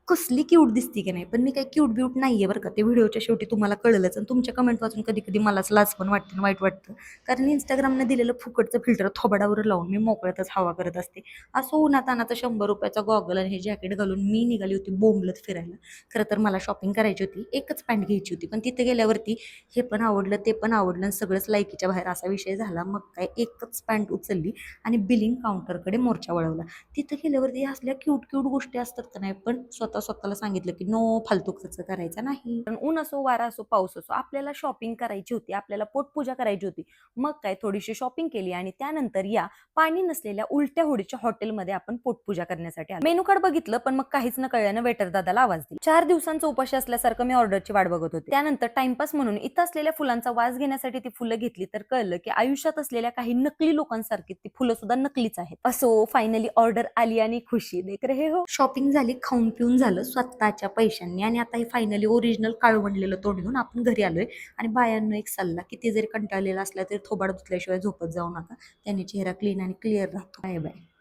कसली क्यूट दिसती की नाही. पण मी काही क्यूट ब्यूट नाहीये बरं का, ते व्हिडिओच्या शेवटी तुम्हाला कळलंच. आणि तुमच्या कमेंट वाचून कधी कधी मलाच लाज पण वाटते आणि वाईट वाटतं. कारण इंस्टाग्रामने दिलेलं फुकटचं फिल्टर थोबाडावर लावून मी मोकळ्यातच हवा करत असते. असं उन्हातानाचं 100 रुपयाचा गॉगल आणि हे जॅकेट घालून मी निघाली होती बोंबलत फिरायला. खरं तर मला शॉपिंग करायची होती, एकच पॅन्ट घ्यायची होती, पण तिथे गेल्यावरती हे पण आवडलं ते पण आवडलं आणि सगळंच लायकीच्या बाहेर असा विषय झाला. मग काय एकच पॅन्ट उचलली आणि बिलिंग काउंटरकडे मोर्चा वळवला. तिथं गेल्यावरती असल्या क्यूट क्यूट गोष्टी असतात का नाही, पण स्वतःला सांगितलं की नो फालतू खर्च करायचा नाही. पण ऊन असो, वारा असो, पाऊस असो, आपल्याला शॉपिंग करायची होती, आपल्याला पोटपूजा करायची होती. मग काय थोडीशी शॉपिंग केली आणि त्यानंतर या पाणी नसलेल्या उलट्या होडीच्या हॉटेलमध्ये आपण पोटपूजा करण्यासाठी आलो. मेनू कार्ड बघितलं, पण मग काहीच न कळल्यानं वेटर दादाला आवाज दिला. 4 दिवसांचं उपाशी असल्यासारखं मी ऑर्डरची वाट बघत होते. त्यानंतर टाइमपास म्हणून इथं असलेल्या फुलांचा वास घेण्यासाठी ती फुलं घेतली, तर कळलं की आयुष्यात असलेल्या काही नकली लोकांसारखी ती फुलं सुद्धा नकलीच आहेत. असो, फायनली ऑर्डर आली आणि खुशी देख रहे हो. शॉपिंग झाली, खाऊन पिऊन झालं स्वतःच्या पैशांनी. आणि आता हे फायनली ओरिजिनल काळवंडलेलं तोंड घेऊन आपण घरी आलोय. आणि बायांनो एक सल्ला, किती जरी कंटाळलेला असला तरी थोबाड धुतल्याशिवाय झोपत जाऊ नका. त्याने चेहरा क्लीन आणि क्लिअर राहतो. Bye bye.